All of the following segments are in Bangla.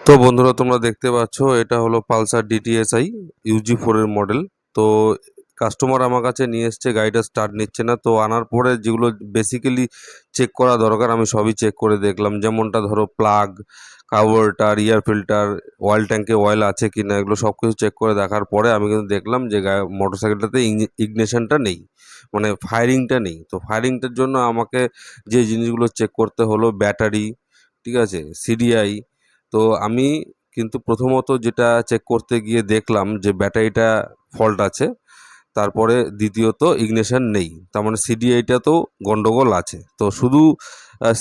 তো বন্ধুরা তোমরা দেখতে পাচ্ছ এটা হলো পালসার ডিটিএসআই UG4 এর মডেল। তো কাস্টমার আমার কাছে নিয়ে এসছে, গাড়িটা স্টার্ট নিচ্ছে না। তো আনার পরে যেগুলো বেসিক্যালি চেক করা দরকার আমি সবই চেক করে দেখলাম, যেমনটা ধরো plug, carburettor, air filter, oil ট্যাঙ্কে অয়েল আছে কিনা, এগুলো সব কিছু চেক করে দেখার পরে আমি কিন্তু দেখলাম যে মোটরসাইকেলটাতে ইগনিশনটা নেই, মানে ফায়ারিংটা নেই। তো ফায়ারিংটার জন্য আমাকে যে জিনিসগুলো চেক করতে হলো, ব্যাটারি, ঠিক আছে, সিডিআই। তো আমি কিন্তু প্রথমত যেটা চেক করতে গিয়ে দেখলাম যে ব্যাটারিটা ফল্ট আছে, তারপরে দ্বিতীয়ত ইগনিশন নেই, তার মানে সিডিআইটাতেও গন্ডগোল আছে। তো শুধু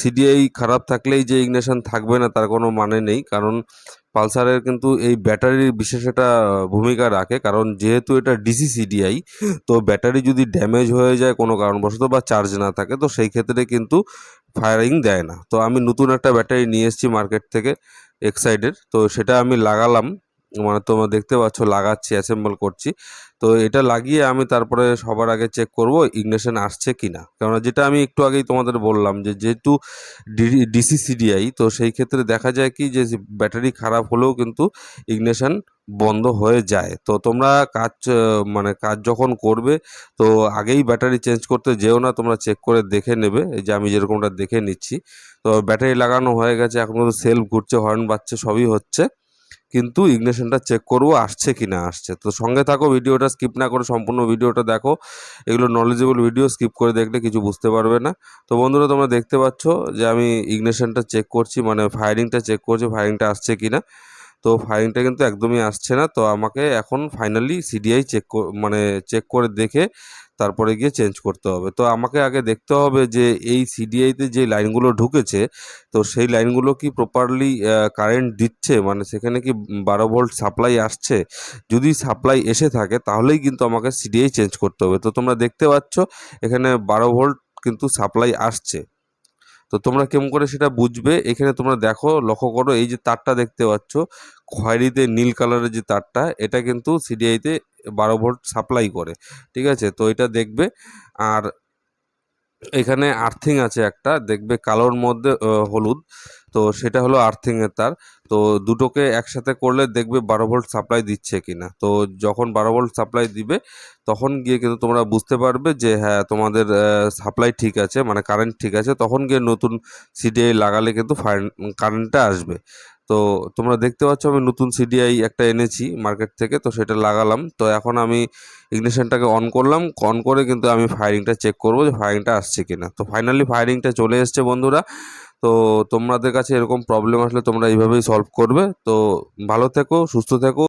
সিডিআই খারাপ থাকলেই যে ইগনিশন থাকবে না তার কোনো মানে নেই, কারণ পালসারের কিন্তু এই ব্যাটারির বিশেষ একটা ভূমিকা রাখে। কারণ যেহেতু এটা ডিসি সিডিআই, তো ব্যাটারি যদি ড্যামেজ হয়ে যায় কোনো কারণবশত বা চার্জ না থাকে, তো সেই ক্ষেত্রে কিন্তু ফায়ারিং দেয় না। তো আমি নতুন একটা ব্যাটারি নিয়ে এসেছি মার্কেট থেকে, এক্সাইডের। তো সেটা আমি লাগালাম, মানে তোমরা দেখতে পাচ্ছ লাগাচ্ছি, অ্যাসেম্বল করছি। তো এটা লাগিয়ে আমি তারপরে সবার আগে চেক করব ইগনিশন আসছে কিনা, কেননা যেটা আমি একটু আগেই তোমাদের বললাম যে যেহেতু ডিসি সিডিআই, তো সেই ক্ষেত্রে দেখা যায় কি যে ব্যাটারি খারাপ হলেও কিন্তু ইগনিশন বন্ধ হয়ে যায়। তো তোমরা মানে কাজ যখন করবে, তো আগেই ব্যাটারি চেঞ্জ করতে যেও না, তোমরা চেক করে দেখে নেবে। এই যে আমি যেরকমটা দেখে নিচ্ছি, তো ব্যাটারি লাগানো হয়ে গেছে, এখন কিন্তু সেলফ ঘুরছে, হর্ন বাজছে, সবই হচ্ছে, কিন্তু ইগনিশনটা চেক করবো আসছে কি না আসছে। তো সঙ্গে থাকো, ভিডিওটা স্কিপ না করে সম্পূর্ণ ভিডিওটা দেখো। এগুলো নলেজেবল ভিডিও, স্কিপ করে দেখলে কিছু বুঝতে পারবে না। তো বন্ধুরা তোমরা দেখতে পাচ্ছ যে আমি ইগনিশনটা চেক করছি, মানে ফায়ারিংটা চেক করছি, ফায়ারিংটা আসছে কি না। তো ফায়ারিংটা কিন্তু একদমই আসছে না। তো আমাকে এখন ফাইনালি সিডিআই মানে চেক করে দেখে তারপরে গিয়ে চেঞ্জ করতে হবে। তো আমাকে আগে দেখতে হবে যে এই সিডিআইতে যে লাইনগুলো ঢুকেছে, তো সেই লাইনগুলো কি প্রপারলি কারেন্ট দিচ্ছে, মানে সেখানে কি 12 ভোল্ট সাপ্লাই আসছে। যদি সাপ্লাই এসে থাকে তাহলেই কিন্তু আমাকে সিডিআই চেঞ্জ করতে হবে। তো তোমরা দেখতে পাচ্ছ এখানে 12 ভোল্ট কিন্তু সাপ্লাই আসছে। তো তোমরা কেমন করে সেটা বুঝবে, এখানে তোমরা দেখো, লক্ষ্য করো, এই যে তারটা দেখতে পাচ্ছ খয়েরিতে নীল কালারের যে তারটা, এটা কিন্তু সিডিআইতে 12 ভোল্ট সাপ্লাই করে, ঠিক আছে। তো এটা দেখবে। আর এখানে আর্থিং আছে একটা, দেখবে কালোর মধ্যে হলুদ, তো সেটা হলো আর্থিংয়ের তার। তো দুটোকে একসাথে করলে দেখবে 12 ভোল্ট সাপ্লাই দিচ্ছে কিনা। তো যখন 12 ভোল্ট সাপ্লাই দিবে, তখন গিয়ে কিন্তু তোমরা বুঝতে পারবে যে হ্যাঁ তোমাদের সাপ্লাই ঠিক আছে, মানে কারেন্ট ঠিক আছে। তখন গিয়ে নতুন সিডিআই লাগালে কিন্তু কারেন্টটা আসবে। তো তোমরা দেখতে পাচ্ছ আমি নতুন সিডিআই একটা এনেছি মার্কেট থেকে, তো সেটা লাগালাম। তো এখন আমি ইগনিশনটাকে অন করলাম, অন করে কিন্তু আমি ফায়ারিংটা চেক করবো যে ফায়ারিংটা আসছে কিনা। তো ফাইনালি ফায়ারিংটা চলে এসছে বন্ধুরা। তো তোমাদের কাছে এরকম প্রবলেম আসলে তোমরা এইভাবেই সলভ করবে। তো ভালো থেকো, সুস্থ থেকো।